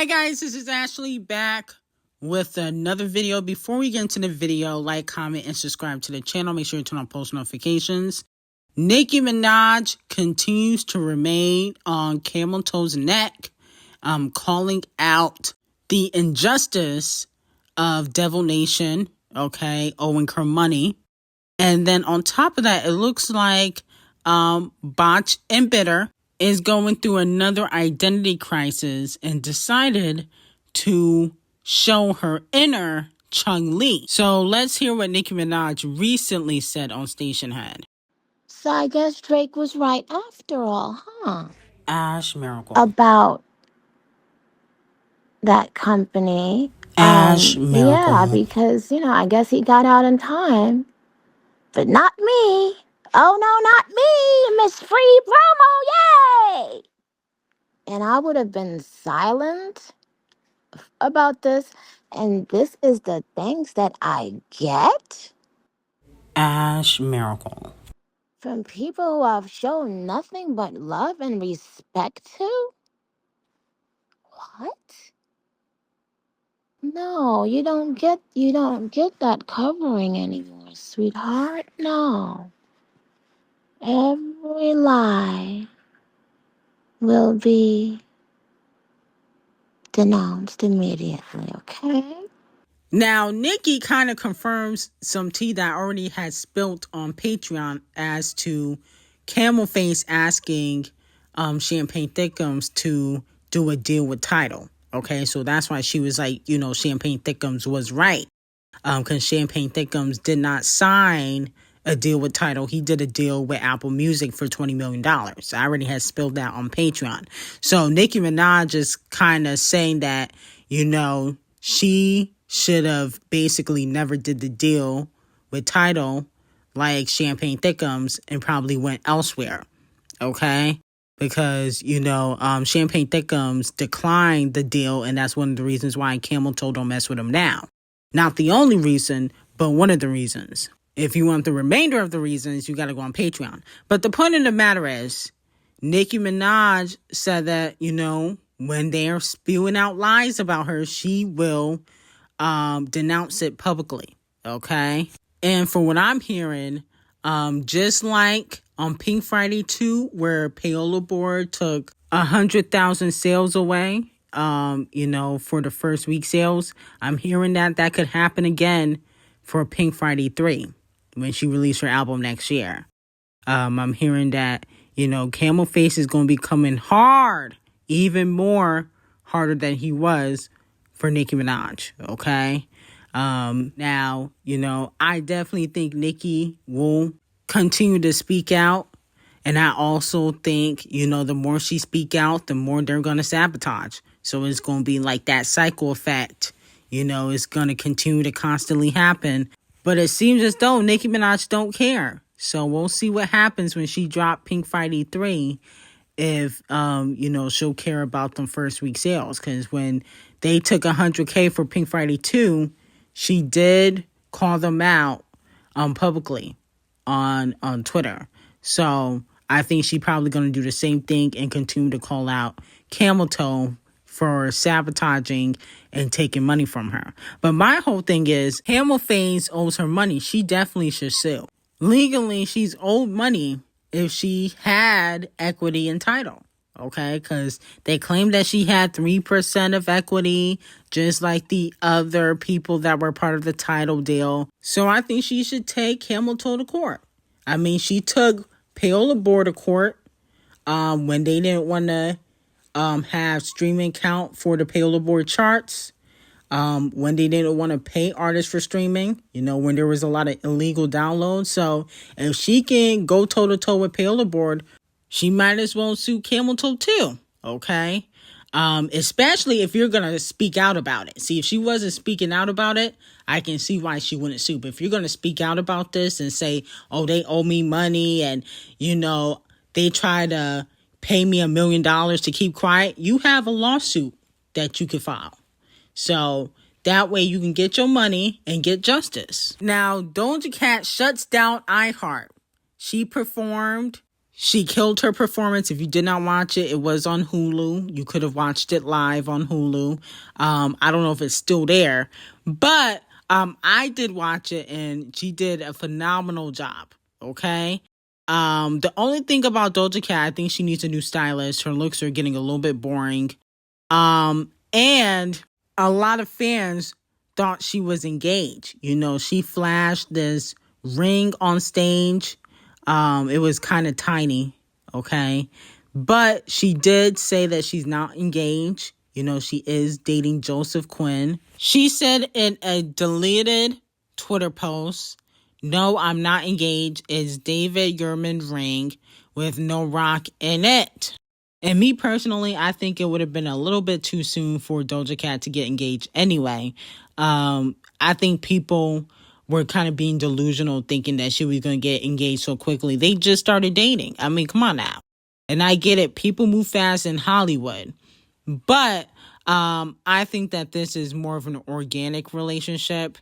Hi guys, this is Ashley back with another video. Before we get into the video, like, comment, and subscribe to the channel. Make sure you turn on post notifications. Nicki Minaj continues to remain on camel toe's neck, calling out the injustice of Devil Nation, owing her money. And then on top of that, it looks like Botch and Bitter is going through another identity crisis and decided to show her inner CHØ0E. So let's hear what Nicki Minaj recently said on Station Head. So I guess Drake was right after all, huh? Ash Miracle. About that company. Ash Miracle. Yeah, because, I guess he got out in time. But not me. Oh, no, not me. Miss Free Promo, yay! And I would have been silent about this. And this is the things that I get Ash Miracle. from people who I've shown nothing but love and respect to? What? No, you don't get that covering anymore, sweetheart. No. Every lie will be denounced immediately, okay? Now, Nicki kind of confirms some tea that I already had spilt on Patreon as to Camel Face asking Champagne Thickums to do a deal with Tidal. Okay, so that's why she was like, Champagne Thickums was right. Because Champagne Thickums did not sign a deal with Tidal. He did a deal with Apple Music for $20 million. I already had spilled that on Patreon. So Nicki Minaj is kind of saying that, she should have basically never did the deal with Tidal like Champagne Thickums and probably went elsewhere. Okay? Because, Champagne Thickums declined the deal, and that's one of the reasons why Camel Toe don't mess with him now. Not the only reason, but one of the reasons. If you want the remainder of the reasons, you got to go on Patreon. But the point of the matter is, Nicki Minaj said that, when they're spewing out lies about her, she will denounce it publicly. Okay? And for what I'm hearing, just like on Pink Friday 2, where Paola Board took 100,000 sales away, for the first week sales, I'm hearing that could happen again for Pink Friday 3 when she released her album next year. I'm hearing that, Camel Face is going to be coming hard, even more harder than he was for Nicki Minaj, okay? Now, I definitely think Nicki will continue to speak out. And I also think, the more she speak out, the more they're going to sabotage. So it's going to be like that cycle effect. It's going to continue to constantly happen. But it seems as though Nicki Minaj don't care. So we'll see what happens when she dropped Pink Friday 3. If, she'll care about them first week sales. Because when they took 100K for Pink Friday 2, she did call them out publicly on Twitter. So I think she's probably going to do the same thing and continue to call out Camel Toe for sabotaging and taking money from her. But my whole thing is, Camel Face owes her money. She definitely should sue. Legally, she's owed money if she had equity in Tidal. Okay, because they claim that she had 3% of equity, just like the other people that were part of the Tidal deal. So I think she should take Camel Toe to court. I mean, she took Paola Board to court when they didn't want to have streaming count for the Paola Board charts. When they didn't want to pay artists for streaming, when there was a lot of illegal downloads. So if she can go toe-to-toe with Paola Board, she might as well sue Camel Toe too, okay? Especially if you're going to speak out about it. See, if she wasn't speaking out about it, I can see why she wouldn't sue. But if you're going to speak out about this and say, oh, they owe me money and, they try to pay me $1 million to keep quiet, you have a lawsuit that you could file. So that way you can get your money and get justice. Now, Doja Cat shuts down iHeart. She performed She killed her performance. If you did not watch it, it was on Hulu. You could have watched it live on Hulu. I don't know if it's still there, but I did watch it, and she did a phenomenal job. Okay. The only thing about Doja Cat, I think she needs a new stylist. Her looks are getting a little bit boring. And a lot of fans thought she was engaged. You know, she flashed this ring on stage. It was kind of tiny, okay? But she did say that she's not engaged. You know, she is dating Joseph Quinn. She said in a deleted Twitter post, "No, I'm not engaged. It's David Yurman's ring with no rock in it." And me personally, I think it would have been a little bit too soon for Doja Cat to get engaged anyway. I think people were kind of being delusional thinking that she was going to get engaged so quickly. They just started dating. I mean, come on now. And I get it. People move fast in Hollywood. But I think that this is more of an organic relationship,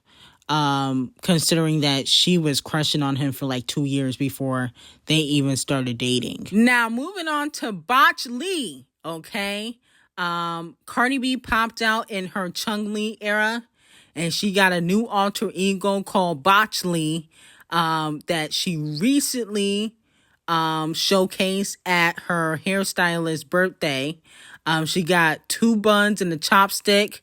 considering that she was crushing on him for like 2 years before they even started dating. Now, moving on to Botch-Lee, okay? Cardi B popped out in her Chung-Lee era, and she got a new alter ego called Botch-Lee that she recently showcased at her hairstylist's birthday. She got 2 buns and a chopstick,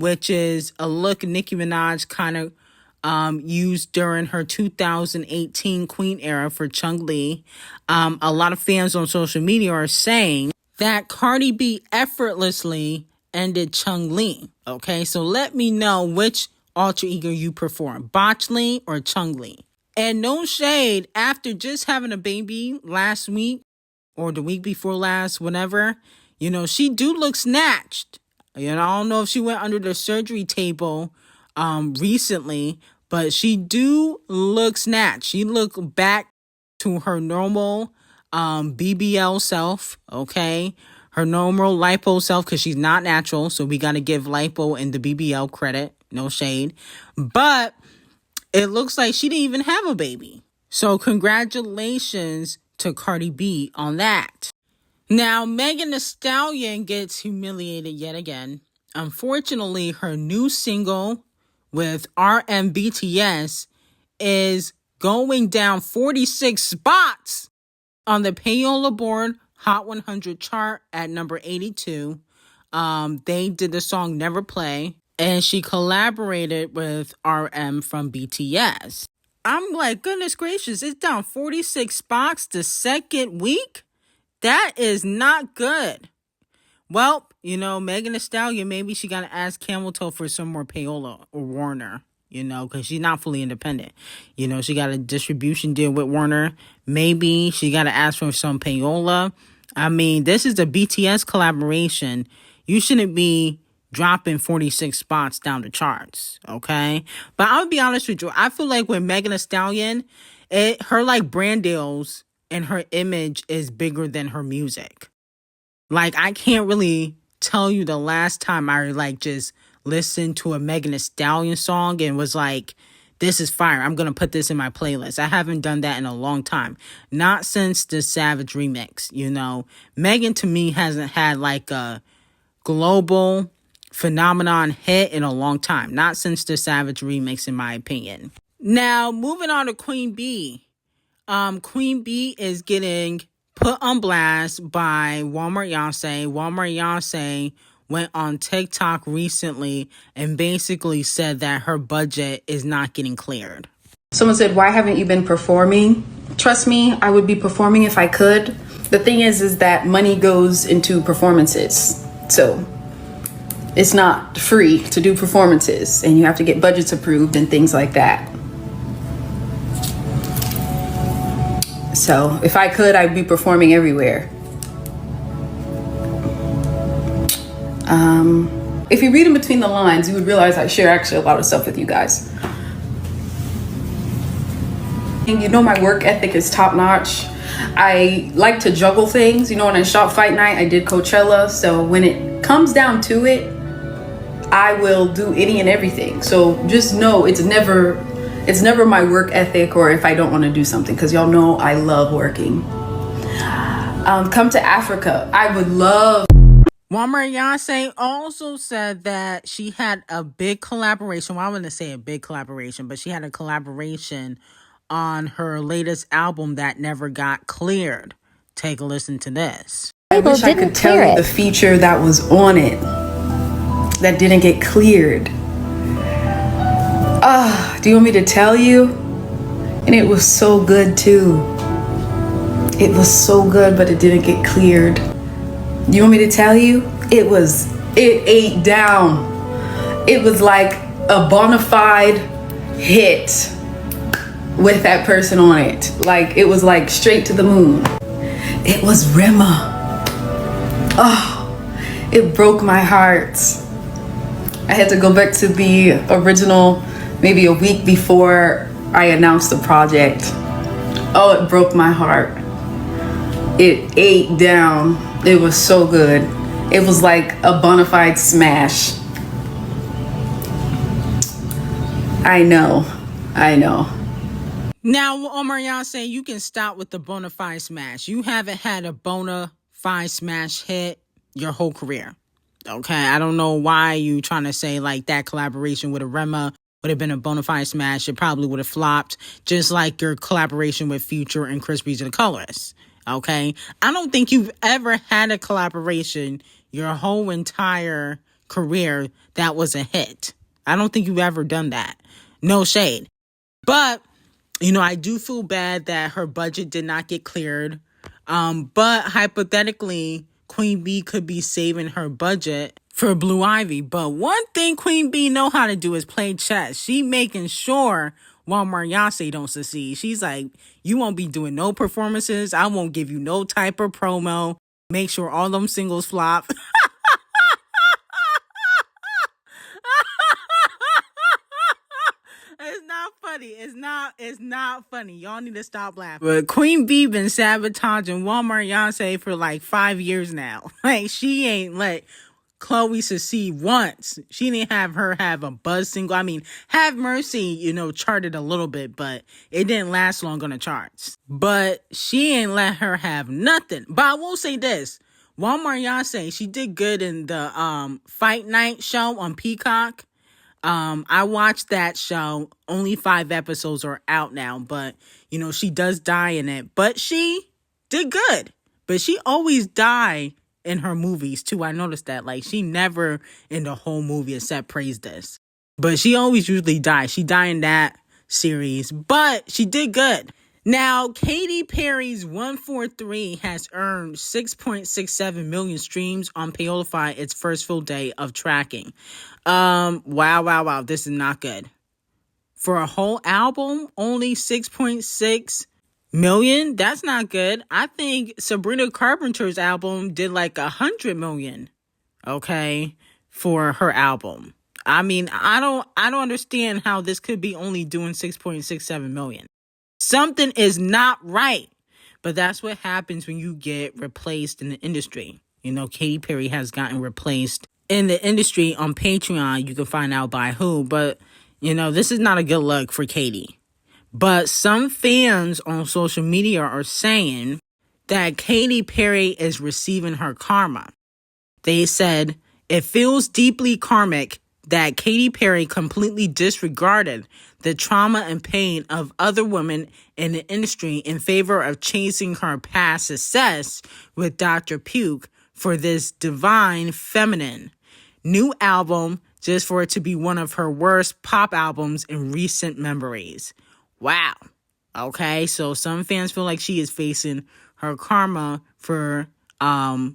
which is a look Nicki Minaj kind of used during her 2018 Queen era for Chung-Lee. A lot of fans on social media are saying that Cardi B effortlessly ended Chung-Lee. Okay, so let me know which alter ego you prefer, Botch-Lee or Chung-Lee. And no shade, after just having a baby last week or the week before last, whenever, you know, she do look snatched. You know, I don't know if she went under the surgery table recently, but she do look snatched. She look back to her normal BBL self, okay? Her normal lipo self, because she's not natural, so we got to give lipo and the BBL credit. No shade. But it looks like she didn't even have a baby. So congratulations to Cardi B on that. Now, Megan Thee Stallion gets humiliated yet again. Unfortunately, her new single with BTS is going down 46 spots on the Payola Board Hot 100 chart at number 82. They did the song Never Play, and she collaborated with RM from BTS. I'm like, goodness gracious, it's down 46 spots the second week? That is not good. Well, you know, Megan Thee Stallion, maybe she got to ask Camel Toe for some more payola or Warner, you know, because she's not fully independent. You know, she got a distribution deal with Warner. Maybe she got to ask for some payola. I mean, this is a BTS collaboration. You shouldn't be dropping 46 spots down the charts, okay? But I'll be honest with you. I feel like with Megan Thee Stallion, her like brand deals and her image is bigger than her music. Like, I can't really tell you the last time I like just listened to a Megan Thee Stallion song and was like, this is fire. I'm going to put this in my playlist. I haven't done that in a long time. Not since the Savage remix, you know. Megan, to me, hasn't had like a global phenomenon hit in a long time. Not since the Savage remix, in my opinion. Now, moving on to Queen B. Queen B is getting put on blast by Walmart Yonsei. Walmart Yonsei went on TikTok recently and basically said that her budget is not getting cleared. Someone said, why haven't you been performing? Trust me, I would be performing if I could. The thing is that money goes into performances. So it's not free to do performances, and you have to get budgets approved and things like that. So if I could, I'd be performing everywhere. If you read in between the lines, you would realize I share actually a lot of stuff with you guys. And you know, my work ethic is top notch. I like to juggle things. You know, when I shot Fight Night, I did Coachella. So when it comes down to it, I will do any and everything. So just know it's never my work ethic or if I don't want to do something, because y'all know I love working. come to Africa. I would love. Beyonce also said that she had a big collaboration. Well, I wouldn't say a big collaboration, but she had a collaboration on her latest album that never got cleared. Take a listen to this. I wish I could tell you the feature that was on it that didn't get cleared. Do you want me to tell you? And it was so good too. It was so good, but it didn't get cleared. You want me to tell you? It ate down. It was like a bona fide hit with that person on it. Like, it was like straight to the moon. It was Rema. Oh, it broke my heart. I had to go back to the original maybe a week before I announced the project. Oh, it broke my heart. It ate down. It was so good. It was like a bona fide smash. I know. Now, Beyonce, you can stop with the bona fide smash. You haven't had a bona fide smash hit your whole career. Okay, I don't know why you trying to say like that collaboration with a Rema would have been a bona fide smash. It probably would have flopped, just like your collaboration with Future and Chris Breezy the Colorist. Okay, I don't think you've ever had a collaboration your whole entire career that was a hit. I don't think you've ever done that. No shade. But, you know, I do feel bad that her budget did not get cleared. But hypothetically, Queen B could be saving her budget for Blue Ivy. But one thing Queen B know how to do is play chess. She making sure Beyonce don't succeed. She's like, you won't be doing no performances. I won't give you no type of promo. Make sure all them singles flop. It's not funny. It's not funny. Y'all need to stop laughing. But Queen B been sabotaging Beyonce for like 5 years now. Like, she ain't let Chloe succeed once. She didn't have her have a buzz single. I mean, Have Mercy, you know, charted a little bit, but it didn't last long on the charts. But she ain't let her have nothing. But I will say this. Beyonce, she did good in the Fight Night show on Peacock. I watched that show. Only 5 episodes are out now, but you know, she does die in it, but she did good. But she always die in her movies too. I noticed that. Like, she never in the whole movie except Praise This. But she always usually dies. She died in that series, but she did good. Now, Katy Perry's 143 has earned 6.67 million streams on Paolify its first full day of tracking. Wow. This is not good. For a whole album, only 6.6 million? That's not good. I think Sabrina Carpenter's album did like 100 million, okay, for her album. I mean, I don't understand how this could be only doing 6.67 million. Something is not right. But that's what happens when you get replaced in the industry. You know, Katy Perry has gotten replaced in the industry on Patreon. You can find out by who. But, you know, this is not a good look for Katy. But some fans on social media are saying that Katy Perry is receiving her karma. They said, it feels deeply karmic that Katy Perry completely disregarded the trauma and pain of other women in the industry in favor of chasing her past success with Dr. Puke for this divine feminine new album, just for it to be one of her worst pop albums in recent memories. Wow. Okay, so some fans feel like she is facing her karma for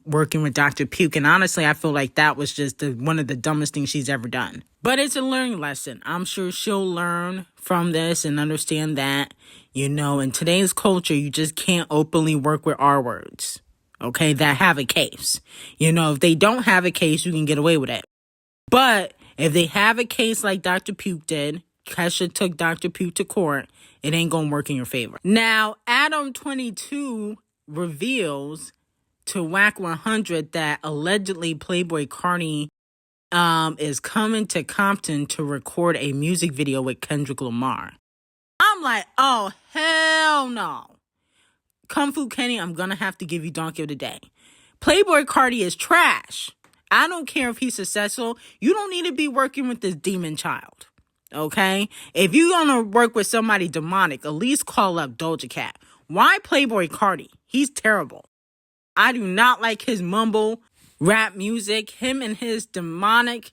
working with Dr. Puke. And honestly, I feel like that was just one of the dumbest things she's ever done. But it's a learning lesson. I'm sure she'll learn from this and understand that, you know, in today's culture, you just can't openly work with R words, okay, that have a case. You know, if they don't have a case, you can get away with it. But if they have a case like Dr. Puke did, Kesha took Dr. Puke to court, it ain't gonna work in your favor. Now, Adam22 reveals to Whack 100 that allegedly Playboy Cardi is coming to Compton to record a music video with Kendrick Lamar. I'm like, oh, hell no. Kung Fu Kenny, I'm gonna have to give you Donkey of the Day. Playboy Cardi is trash. I don't care if he's successful. You don't need to be working with this demon child. Okay? If you're gonna work with somebody demonic, at least call up Doja Cat. Why Playboy Cardi? He's terrible. I do not like his mumble rap music. Him and his demonic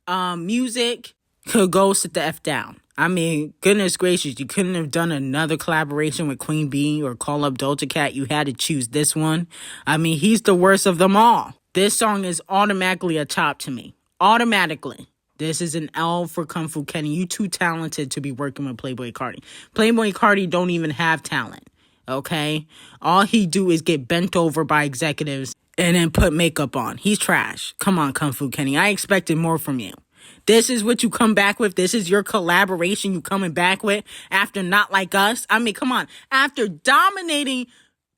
music could go sit the F down. I mean, goodness gracious, you couldn't have done another collaboration with Queen Bee or call up Doja Cat. You had to choose this one. I mean, he's the worst of them all. This song is automatically a chop to me. Automatically. This is an L for Kung Fu Kenny. You too talented to be working with Playboy Cardi. Playboy Cardi don't even have talent. Okay? All he do is get bent over by executives and then put makeup on. He's trash. Come on, Kung Fu Kenny. I expected more from you. This is what you come back with? This is your collaboration you coming back with after Not Like Us? I mean, come on. After dominating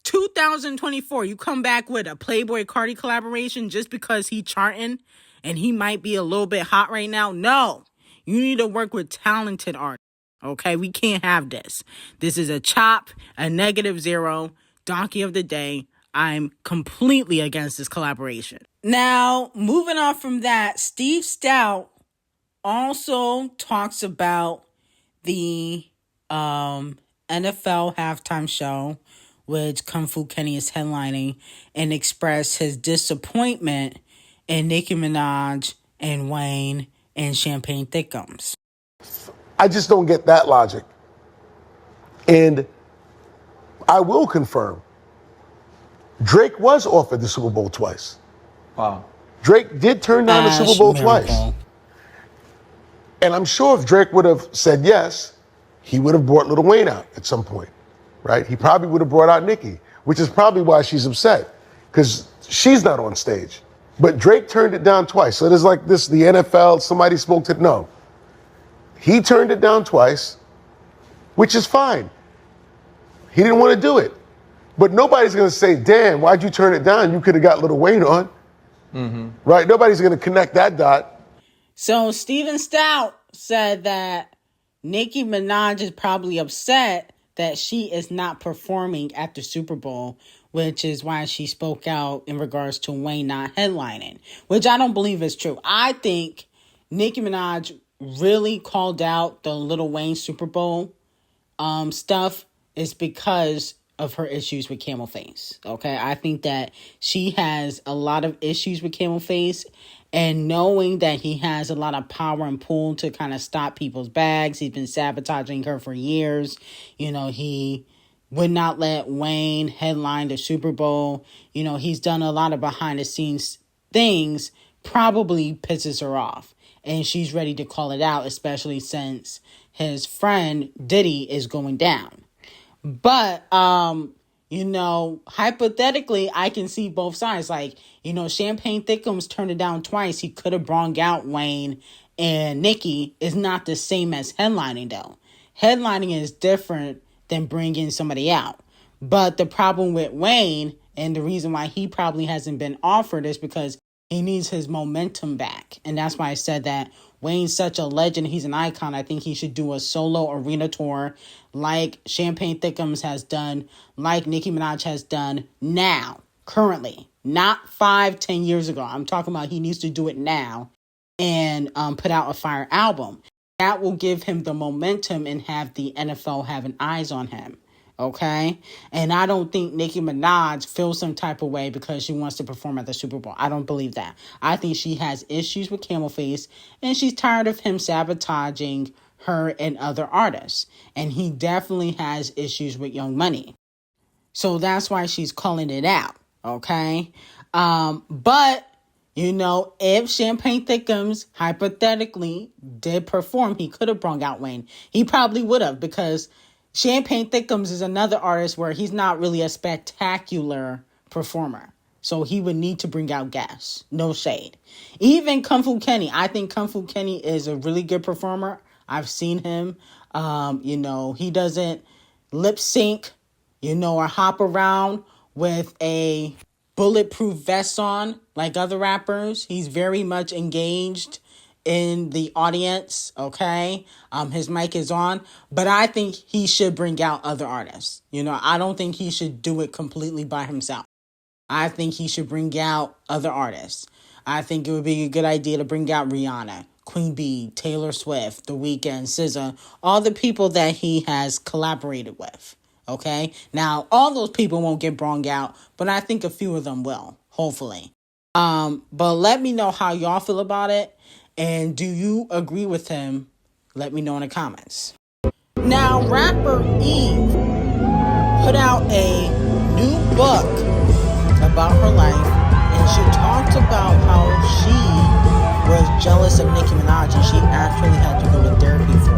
2024, you come back with a Playboy Cardi collaboration just because he charting and he might be a little bit hot right now? No. You need to work with talented artists. Okay, we can't have this. This is a chop, a -0, Donkey of the Day. I'm completely against this collaboration. Now, moving on from that, Steve Stout also talks about the NFL halftime show, which Kung Fu Kenny is headlining, and expressed his disappointment in Nicki Minaj and Wayne and Champagne Thickums. I just don't get that logic. And I will confirm, Drake was offered the Super Bowl twice. Wow. Drake did turn down the Super Bowl twice. And I'm sure if Drake would have said yes, he would have brought Lil Wayne out at some point, right? He probably would have brought out Nicki, which is probably why she's upset, because she's not on stage. But Drake turned it down twice. So there's like this, the NFL, somebody spoke to, no. He turned it down twice, which is fine. He didn't want to do it. But nobody's going to say, damn, why'd you turn it down? You could have got Lil Wayne on. Mm-hmm. Right? Nobody's going to connect that dot. So Steven Stout said that Nicki Minaj is probably upset that she is not performing at the Super Bowl, which is why she spoke out in regards to Wayne not headlining, which I don't believe is true. I think Nicki Minaj really called out the Lil Wayne Super Bowl stuff is because of her issues with Camel Face. Okay, I think that she has a lot of issues with Camel Face, and knowing that he has a lot of power and pull to kind of stop people's bags, he's been sabotaging her for years. You know, he would not let Wayne headline the Super Bowl. You know, he's done a lot of behind the scenes things, probably pisses her off. And she's ready to call it out, especially since his friend Diddy is going down. But, you know, hypothetically, I can see both sides. Like, you know, Champagne Thickums turned it down twice. He could have brought out Wayne and Nicki. Is not the same as headlining, though. Headlining is different than bringing somebody out. But the problem with Wayne, and the reason why he probably hasn't been offered, is because he needs his momentum back. And that's why I said that Wayne's such a legend. He's an icon. I think he should do a solo arena tour like Champagne Thickums has done, like Nicki Minaj has done now, currently. Not 5-10 years ago. I'm talking about he needs to do it now and put out a fire album. That will give him the momentum and have the NFL having eyes on him. Okay? And I don't think Nicki Minaj feels some type of way because she wants to perform at the Super Bowl. I don't believe that. I think she has issues with Camel Face, and she's tired of him sabotaging her and other artists. And he definitely has issues with Young Money. So that's why she's calling it out. Okay? But, you know, if Champagne Thickums hypothetically did perform, he could have brought out Wayne. He probably would have, because Champagne Thickums is another artist where he's not really a spectacular performer. So he would need to bring out guests. No shade. Even Kung Fu Kenny. I think Kung Fu Kenny is a really good performer. I've seen him. You know, he doesn't lip sync, you know, or hop around with a bulletproof vest on like other rappers. He's very much engaged in the audience, okay? His mic is on, but I think he should bring out other artists. You know, I don't think he should do it completely by himself. I think he should bring out other artists. I think it would be a good idea to bring out Rihanna, Queen Bee, Taylor Swift, The Weeknd, SZA, all the people that he has collaborated with, okay? Now, all those people won't get brought out, but I think a few of them will, hopefully. But let me know how y'all feel about it. And do you agree with him? Let me know in the comments. Now, rapper Eve put out a new book about her life, and she talked about how she was jealous of Nicki Minaj, and she actually had to go to therapy for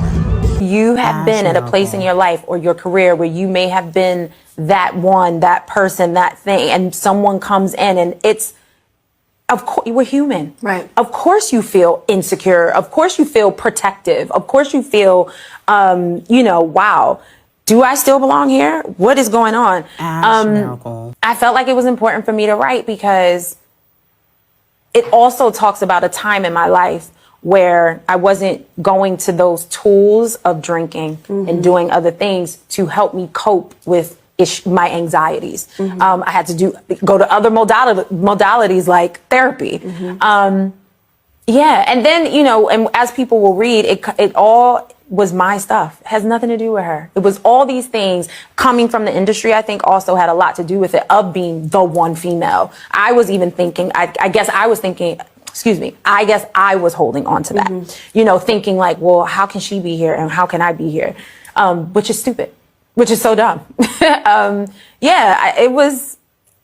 it. You have been at a place in your life or your career where you may have been that one, that person, that thing, and someone comes in and it's, of course, we're human. Right. Of course you feel insecure. Of course you feel protective. Of course you feel, wow, do I still belong here? What is going on? I felt like it was important for me to write because it also talks about a time in my life where I wasn't going to those tools of drinking and doing other things to help me cope with my anxieties. I had to go to other modalities like therapy. And then, and as people will read, it all was my stuff. It has nothing to do with her. It was all these things coming from the industry, I think also had a lot to do with it, of being the one female. I was even thinking, I guess I was holding on to that, thinking like, well, how can she be here and how can I be here? Which is stupid, which is so dumb.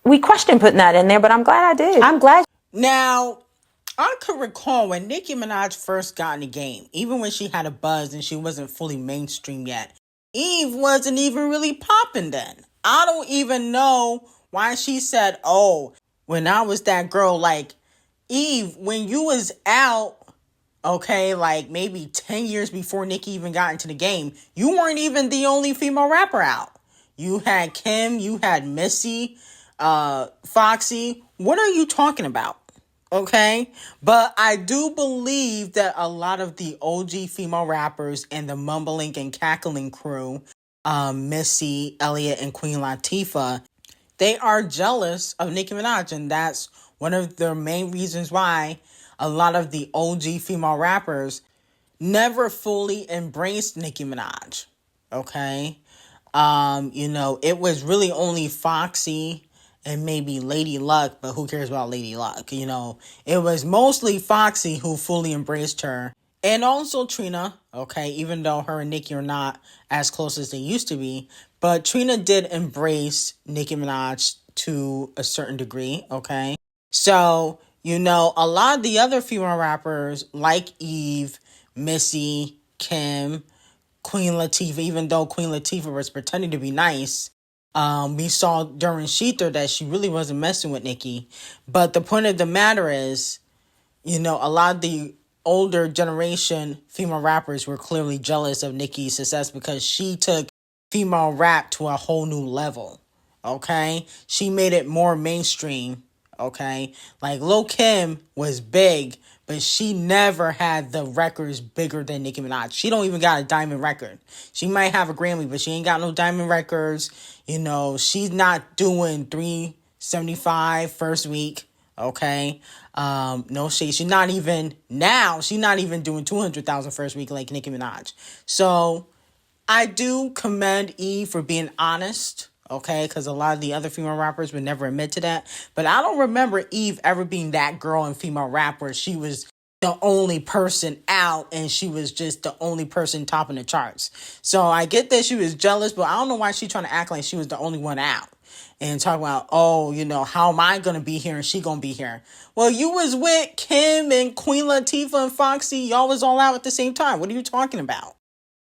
We questioned putting that in there, but I'm glad I did. I'm glad. Now, I could recall when Nicki Minaj first got in the game, even when she had a buzz and she wasn't fully mainstream yet, Eve wasn't even really popping then. I don't even know why she said, oh, when I was that girl, like, Eve, when you was out, okay, like maybe 10 years before Nicki even got into the game, you weren't even the only female rapper out. You had Kim, you had Missy, Foxy. What are you talking about? Okay, but I do believe that a lot of the OG female rappers and the mumbling and cackling crew, Missy, Elliott, and Queen Latifah, they are jealous of Nicki Minaj, and that's one of the main reasons why a lot of the OG female rappers never fully embraced Nicki Minaj. Okay, it was really only Foxy and maybe Lady Luck, but who cares about Lady Luck? It was mostly Foxy who fully embraced her. And also Trina, okay, even though her and Nicki are not as close as they used to be. But Trina did embrace Nicki Minaj to a certain degree, okay? So, a lot of the other female rappers like Eve, Missy, Kim, Queen Latifah, even though Queen Latifah was pretending to be nice, we saw during Sheether that she really wasn't messing with Nicki. But the point of the matter is, a lot of the older generation female rappers were clearly jealous of Nicki's success because she took female rap to a whole new level, okay? She made it more mainstream, okay? Like Lil' Kim was big, but she never had the records bigger than Nicki Minaj. She don't even got a diamond record. She might have a Grammy, but she ain't got no diamond records. She's not doing 375 first week, okay? No shade. She's not even doing 200,000 first week like Nicki Minaj. So I do commend Eve for being honest, okay? Because a lot of the other female rappers would never admit to that. But I don't remember Eve ever being that girl in female rap where she was the only person out and she was just the only person topping the charts. So I get that she was jealous, but I don't know why she's trying to act like she was the only one out and talk about, how am I going to be here and she going to be here? Well, you was with Kim and Queen Latifah and Foxy. Y'all was all out at the same time. What are you talking about?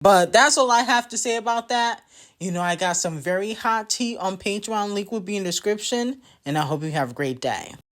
But that's all I have to say about that. I got some very hot tea on Patreon. Link will be in the description. And I hope you have a great day.